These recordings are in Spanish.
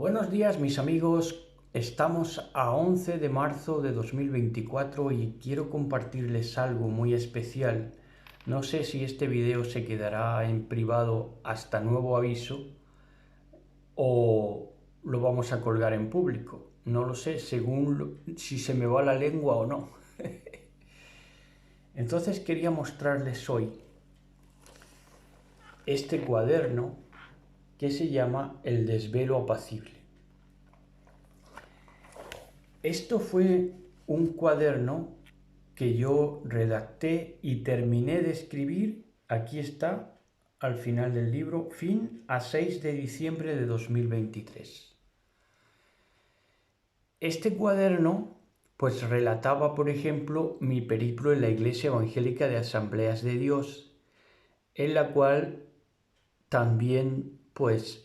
Buenos días mis amigos, estamos a 11 de marzo de 2024 y quiero compartirles algo muy especial. No sé si este video se quedará en privado hasta nuevo aviso o lo vamos a colgar en público. No lo sé, según si se me va la lengua o no. Entonces quería mostrarles hoy este cuaderno que se llama El desvelo apacible. Esto fue un cuaderno que yo redacté y terminé de escribir, aquí está, al final del libro, fin a 6 de diciembre de 2023. Este cuaderno pues relataba, por ejemplo, mi periplo en la Iglesia Evangélica de Asambleas de Dios, en la cual también pues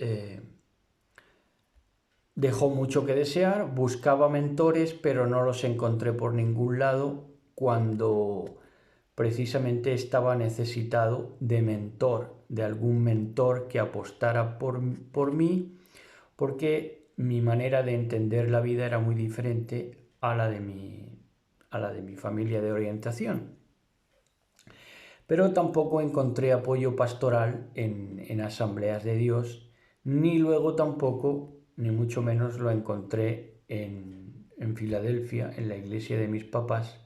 dejó mucho que desear, buscaba mentores, pero no los encontré por ningún lado cuando precisamente estaba necesitado de mentor, de algún mentor que apostara por mí, porque mi manera de entender la vida era muy diferente a la de mi familia de orientación. Pero tampoco encontré apoyo pastoral en Asambleas de Dios, ni luego tampoco, ni mucho menos lo encontré en Filadelfia, en la iglesia de mis papás,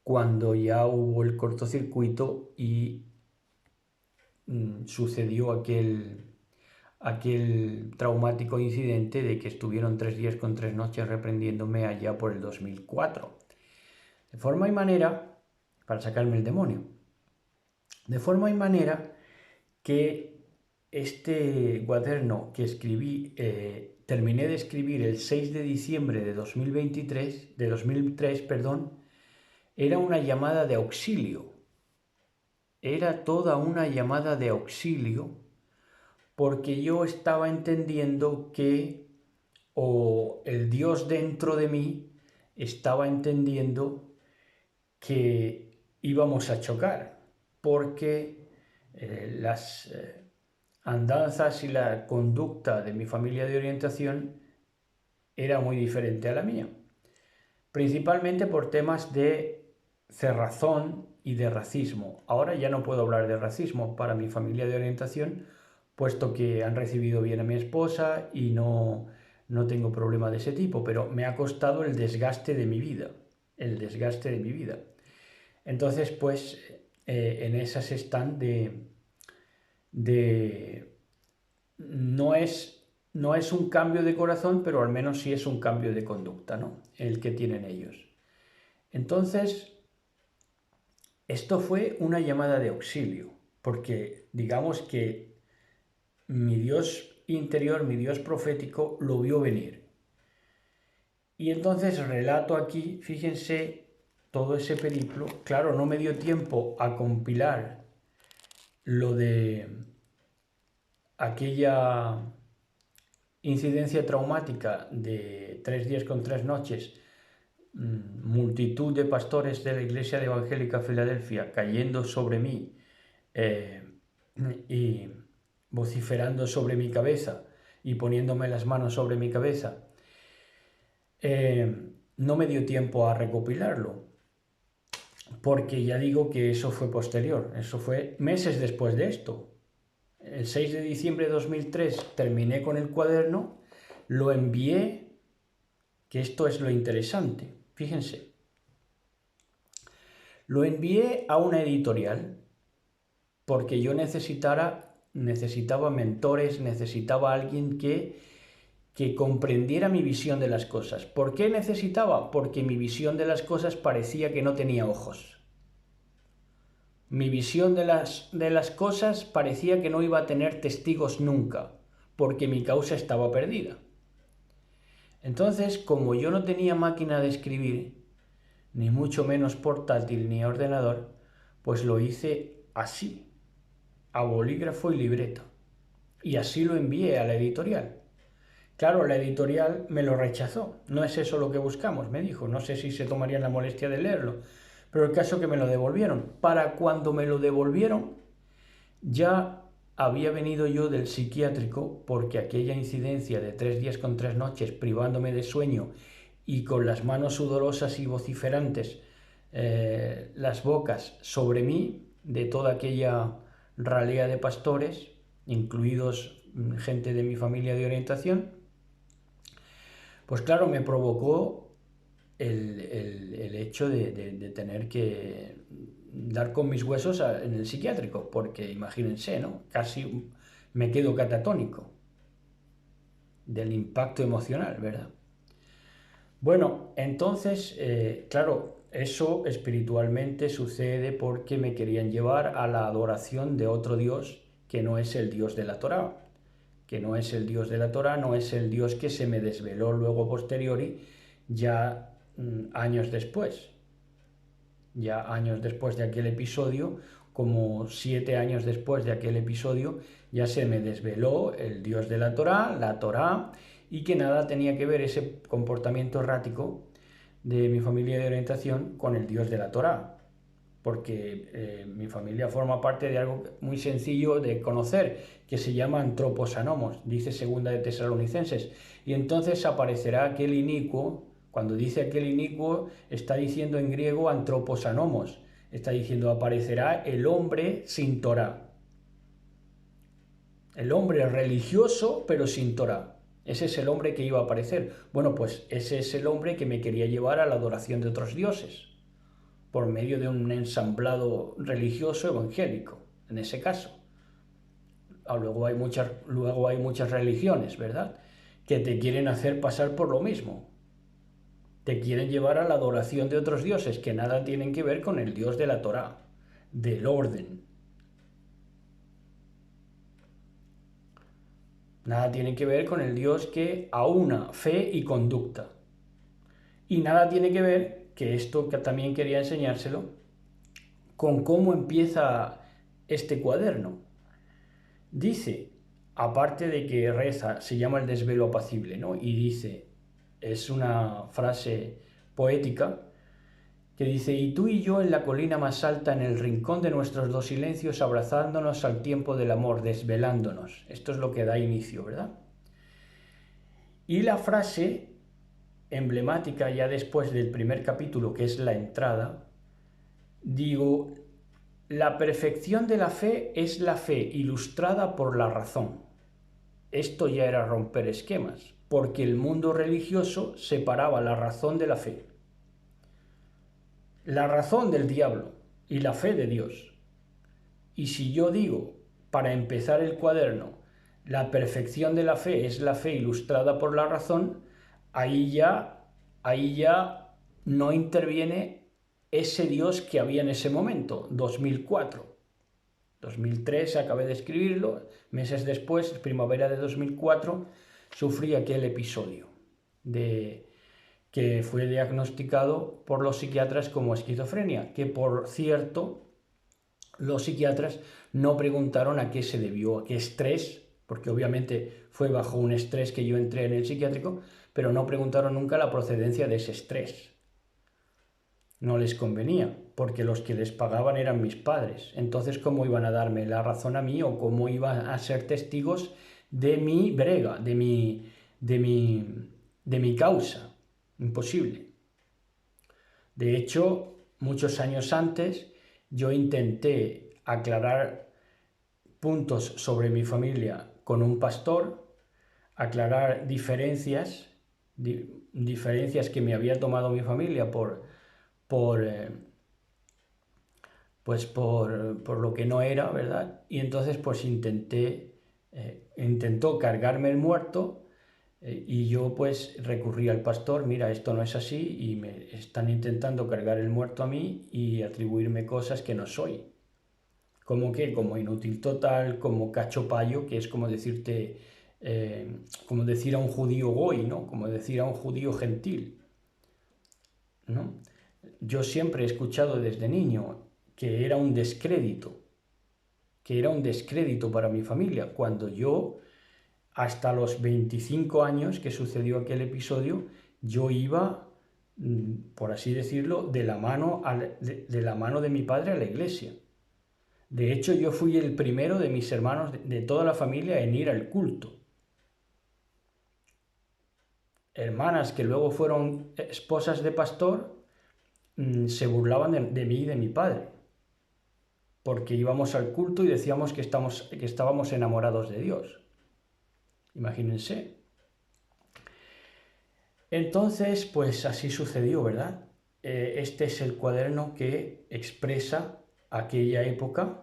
cuando ya hubo el cortocircuito y sucedió aquel traumático incidente de que estuvieron 3 días con 3 noches reprendiéndome allá por el 2004. De forma y manera, para sacarme el demonio. De forma y manera que este cuaderno que escribí, terminé de escribir el 6 de diciembre de 2003, era una llamada de auxilio. Era toda una llamada de auxilio porque yo estaba entendiendo que, o el Dios dentro de mí estaba entendiendo que íbamos a chocar, porque las andanzas y la conducta de mi familia de orientación era muy diferente a la mía, principalmente por temas de cerrazón y de racismo. Ahora ya no puedo hablar de racismo para mi familia de orientación, puesto que han recibido bien a mi esposa y no tengo problema de ese tipo, pero me ha costado el desgaste de mi vida, Entonces, pues, en esas están no es un cambio de corazón, pero al menos sí es un cambio de conducta, ¿no? El que tienen ellos. Entonces, esto fue una llamada de auxilio, porque digamos que mi Dios interior, mi Dios profético, lo vio venir. Y entonces relato aquí, fíjense, todo ese periplo. Claro, no me dio tiempo a compilar lo de aquella incidencia traumática de 3 días con 3 noches, multitud de pastores de la Iglesia de Evangélica Filadelfia cayendo sobre mí y vociferando sobre mi cabeza y poniéndome las manos sobre mi cabeza, no me dio tiempo a recopilarlo, porque ya digo que eso fue posterior, eso fue meses después de esto. El 6 de diciembre de 2003 terminé con el cuaderno, lo envié, que esto es lo interesante, fíjense, lo envié a una editorial porque yo necesitaba mentores, necesitaba alguien que comprendiera mi visión de las cosas. ¿Por qué necesitaba? Porque mi visión de las cosas parecía que no tenía ojos. Mi visión de las cosas parecía que no iba a tener testigos nunca, porque mi causa estaba perdida. Entonces, como yo no tenía máquina de escribir, ni mucho menos portátil ni ordenador, pues lo hice así, a bolígrafo y libreta. Y así lo envié a la editorial. Claro, la editorial me lo rechazó. No es eso lo que buscamos, me dijo. No sé si se tomarían la molestia de leerlo. Pero el caso es que me lo devolvieron. Para cuando me lo devolvieron, ya había venido yo del psiquiátrico porque aquella incidencia de 3 días con 3 noches privándome de sueño y con las manos sudorosas y vociferantes, las bocas sobre mí, de toda aquella ralea de pastores, incluidos gente de mi familia de orientación, pues claro, me provocó el hecho de tener que dar con mis huesos en el psiquiátrico, porque imagínense, ¿no? Casi me quedo catatónico del impacto emocional, ¿verdad? Bueno, entonces, claro, eso espiritualmente sucede porque me querían llevar a la adoración de otro Dios que no es el Dios de la Torá, que no es el Dios de la Torá, no es el Dios que se me desveló luego posteriori, ya años después. Ya años después de aquel episodio, como 7 años después de aquel episodio, ya se me desveló el Dios de la Torá, y que nada tenía que ver ese comportamiento errático de mi familia de orientación con el Dios de la Torá, porque mi familia forma parte de algo muy sencillo de conocer, que se llama antroposanomos, dice segunda de Tesalonicenses, y entonces aparecerá aquel inicuo. Cuando dice aquel inicuo, está diciendo en griego antroposanomos, está diciendo aparecerá el hombre sin Torá, el hombre religioso pero sin Torá. Ese es el hombre que iba a aparecer. Bueno, pues ese es el hombre que me quería llevar a la adoración de otros dioses, por medio de un ensamblado religioso evangélico, en ese caso. Luego hay muchas religiones, ¿verdad?, que te quieren hacer pasar por lo mismo. Te quieren llevar a la adoración de otros dioses que nada tienen que ver con el Dios de la Torá, del orden. Nada tiene que ver con el Dios que aúna fe y conducta. Y nada tiene que ver, que esto que también quería enseñárselo, con cómo empieza este cuaderno. Dice, aparte de que reza, se llama el desvelo apacible, ¿no? Y dice, es una frase poética, que dice, y tú y yo en la colina más alta, en el rincón de nuestros dos silencios, abrazándonos al tiempo del amor, desvelándonos. Esto es lo que da inicio, ¿verdad? Y la frase emblemática ya después del primer capítulo, que es la entrada, digo, la perfección de la fe es la fe ilustrada por la razón. Esto ya era romper esquemas, porque el mundo religioso separaba la razón de la fe. La razón del diablo y la fe de Dios. Y si yo digo, para empezar el cuaderno, la perfección de la fe es la fe ilustrada por la razón, ahí ya no interviene ese Dios que había en ese momento, 2004. 2003 acabé de escribirlo, meses después, primavera de 2004, sufrí aquel episodio que fue diagnosticado por los psiquiatras como esquizofrenia, que por cierto, los psiquiatras no preguntaron a qué se debió, a qué estrés, porque obviamente fue bajo un estrés que yo entré en el psiquiátrico, pero no preguntaron nunca la procedencia de ese estrés. No les convenía, porque los que les pagaban eran mis padres. Entonces, ¿cómo iban a darme la razón a mí o cómo iban a ser testigos de mi brega, de mi causa? Imposible. De hecho, muchos años antes, yo intenté aclarar puntos sobre mi familia con un pastor, aclarar diferencias que me había tomado mi familia por lo que no era, ¿verdad? Y entonces pues intentó cargarme el muerto, y yo pues recurrí al pastor, mira, esto no es así y me están intentando cargar el muerto a mí y atribuirme cosas que no soy. ¿Cómo qué? Como inútil total, como cacho payo, que es como decirte, como decir a un judío goy, ¿no? Como decir a un judío gentil, ¿no? Yo siempre he escuchado desde niño que era un descrédito para mi familia, cuando yo, hasta los 25 años que sucedió aquel episodio, yo iba, por así decirlo, de la mano de mi padre a la iglesia. De hecho, yo fui el primero de mis hermanos, de toda la familia, en ir al culto. Hermanas que luego fueron esposas de pastor, se burlaban de mí y de mi padre, porque íbamos al culto y decíamos que estábamos enamorados de Dios. Imagínense. Entonces, pues así sucedió, ¿verdad? Este es el cuaderno que expresa aquella época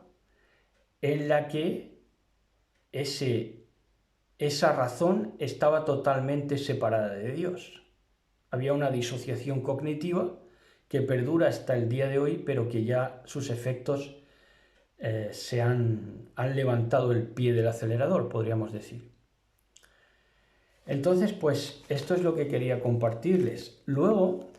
en la que esa razón estaba totalmente separada de Dios. Había una disociación cognitiva que perdura hasta el día de hoy, pero que ya sus efectos han levantado el pie del acelerador, podríamos decir. Entonces, pues esto es lo que quería compartirles. Luego,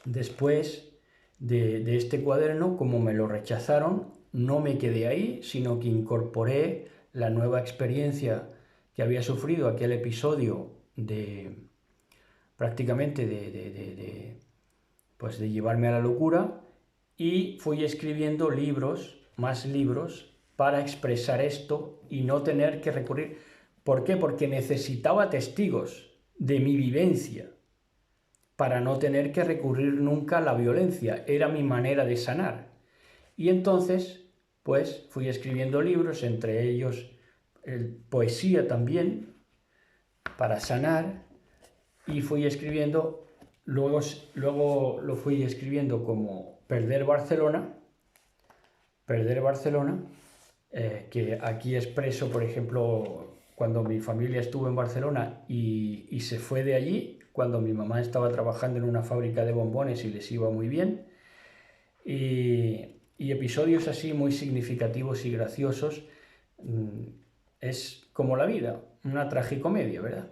después de este cuaderno, como me lo rechazaron, no me quedé ahí, sino que incorporé la nueva experiencia que había sufrido, aquel episodio prácticamente pues de llevarme a la locura, y fui escribiendo más libros, para expresar esto y no tener que recurrir. ¿Por qué? Porque necesitaba testigos de mi vivencia para no tener que recurrir nunca a la violencia. Era mi manera de sanar. Y entonces, pues, fui escribiendo libros, entre ellos poesía también, para sanar, y fui escribiendo, luego lo fui escribiendo como Perder Barcelona, que aquí expreso, por ejemplo, cuando mi familia estuvo en Barcelona y se fue de allí, cuando mi mamá estaba trabajando en una fábrica de bombones y les iba muy bien, y episodios así muy significativos y graciosos. Es como la vida, una tragicomedia, ¿verdad?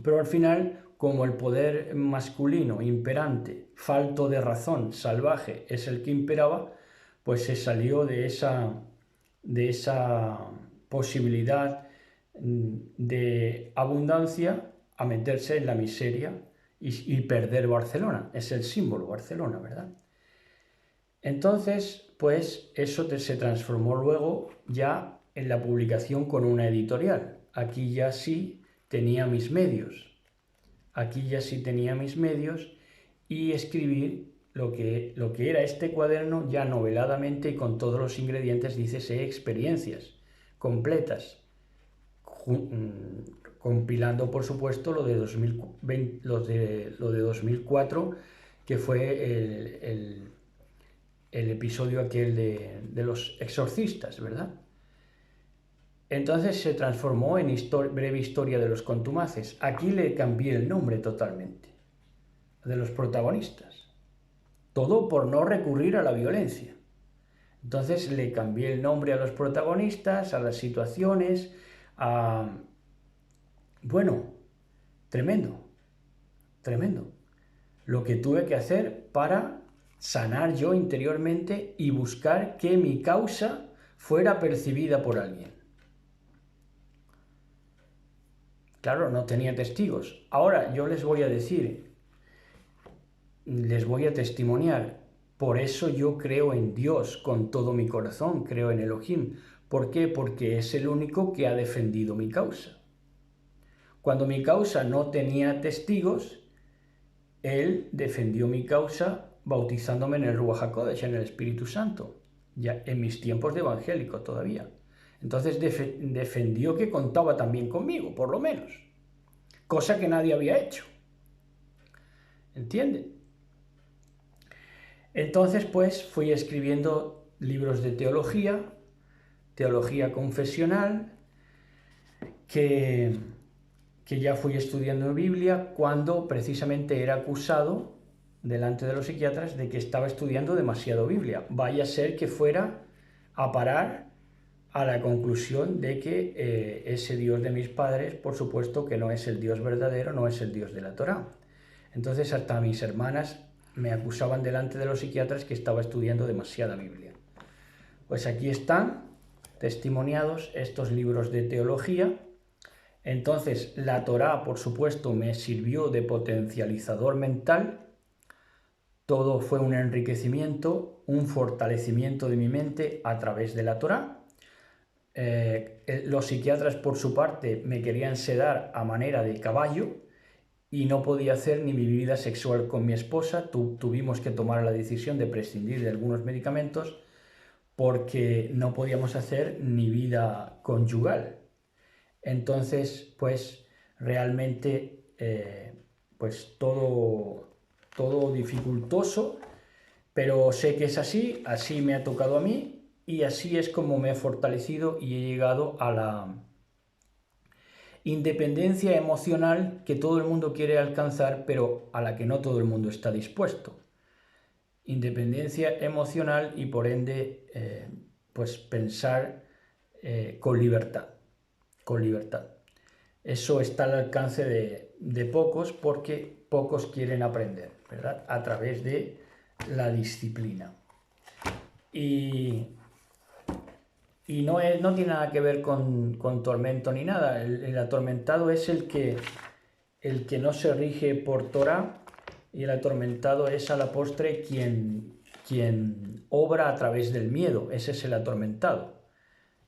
Pero al final, como el poder masculino imperante, falto de razón, salvaje, es el que imperaba, pues se salió de esa posibilidad de abundancia a meterse en la miseria y perder Barcelona. Es el símbolo Barcelona, ¿verdad? Entonces, pues eso se transformó luego ya en la publicación con una editorial. Aquí ya sí tenía mis medios. Y escribir lo que era este cuaderno ya noveladamente y con todos los ingredientes, dícese experiencias completas, compilando por supuesto lo de 2004, que fue el episodio aquel de los exorcistas, ¿verdad? Entonces se transformó en Breve Historia de los Contumaces. Aquí le cambié el nombre totalmente, de los protagonistas. Todo por no recurrir a la violencia. Entonces le cambié el nombre a los protagonistas, a las situaciones, Bueno, tremendo. Lo que tuve que hacer para sanar yo interiormente y buscar que mi causa fuera percibida por alguien. Claro, no tenía testigos. Ahora yo les voy a decir, les voy a testimoniar. Por eso yo creo en Dios con todo mi corazón, creo en Elohim. ¿Por qué? Porque es el único que ha defendido mi causa. Cuando mi causa no tenía testigos, Él defendió mi causa bautizándome en el Ruach HaKodesh, en el Espíritu Santo, ya en mis tiempos de evangélico todavía. Entonces defendió que contaba también conmigo, por lo menos, cosa que nadie había hecho. ¿Entienden? Entonces, pues, fui escribiendo libros de teología confesional, que ya fui estudiando en Biblia cuando precisamente era acusado delante de los psiquiatras de que estaba estudiando demasiado Biblia. Vaya a ser que fuera a parar a la conclusión de que ese Dios de mis padres, por supuesto que no es el Dios verdadero, no es el Dios de la Torá. Entonces hasta mis hermanas me acusaban delante de los psiquiatras que estaba estudiando demasiada Biblia. Pues aquí están testimoniados estos libros de teología. Entonces la Torá, por supuesto, me sirvió de potencializador mental todo fue un enriquecimiento, un fortalecimiento de mi mente a través de la Torá. Los psiquiatras, por su parte, me querían sedar a manera de caballo y no podía hacer ni mi vida sexual con mi esposa. Tuvimos que tomar la decisión de prescindir de algunos medicamentos porque no podíamos hacer ni vida conyugal. Entonces, pues realmente, pues todo dificultoso, pero sé que es así, así me ha tocado a mí y así es como me he fortalecido y he llegado a la independencia emocional que todo el mundo quiere alcanzar, pero a la que no todo el mundo está dispuesto. Independencia emocional y por ende, pues pensar con libertad. Eso está al alcance de pocos porque pocos quieren aprender, ¿verdad? A través de la disciplina. Y no tiene nada que ver con tormento ni nada. El atormentado es el que no se rige por Torah, y el atormentado es a la postre quien obra a través del miedo. Ese es el atormentado.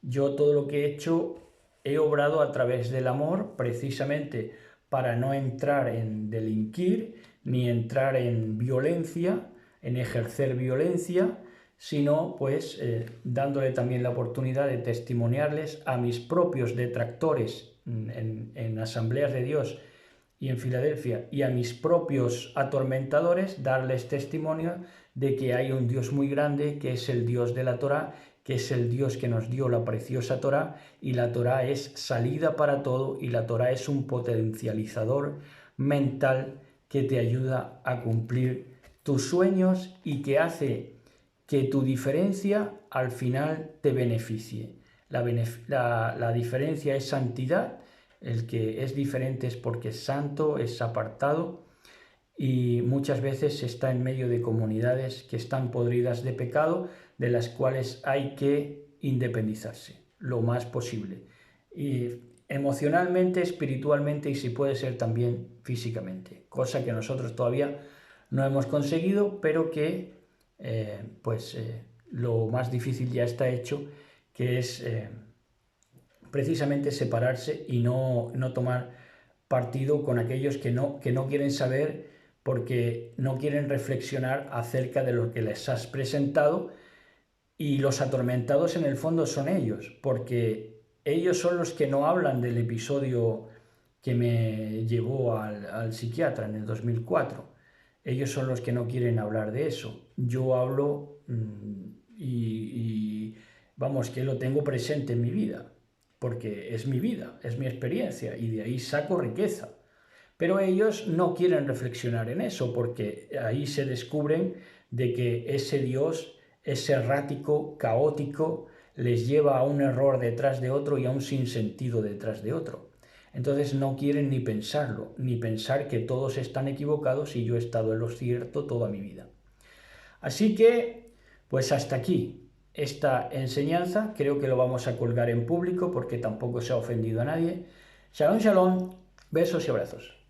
Yo todo lo que he hecho he obrado a través del amor, precisamente para no entrar en delinquir, ni entrar en violencia, en ejercer violencia, sino pues dándole también la oportunidad de testimoniarles a mis propios detractores en asambleas de Dios y en Filadelfia, y a mis propios atormentadores, darles testimonio de que hay un Dios muy grande, que es el Dios de la Torá, que es el Dios que nos dio la preciosa Torá, y la Torá es salida para todo, y la Torá es un potencializador mental que te ayuda a cumplir tus sueños y que hace que tu diferencia al final te beneficie. La diferencia es santidad. El que es diferente es porque es santo, es apartado, y muchas veces está en medio de comunidades que están podridas de pecado, de las cuales hay que independizarse lo más posible, y emocionalmente, espiritualmente y si puede ser también físicamente, cosa que nosotros todavía no hemos conseguido, pero que lo más difícil ya está hecho, que es precisamente separarse y no tomar partido con aquellos que no quieren saber, porque no quieren reflexionar acerca de lo que les has presentado, y los atormentados en el fondo son ellos, porque ellos son los que no hablan del episodio que me llevó al psiquiatra en el 2004. Ellos son los que no quieren hablar de eso. Yo hablo y vamos, que lo tengo presente en mi vida, porque es mi vida, es mi experiencia, y de ahí saco riqueza. Pero ellos no quieren reflexionar en eso, porque ahí se descubren de que ese Dios es errático, caótico, les lleva a un error detrás de otro y a un sinsentido detrás de otro. Entonces no quieren ni pensarlo, ni pensar que todos están equivocados y yo he estado en lo cierto toda mi vida. Así que, pues hasta aquí esta enseñanza. Creo que lo vamos a colgar en público porque tampoco se ha ofendido a nadie. Shalom, shalom, besos y abrazos.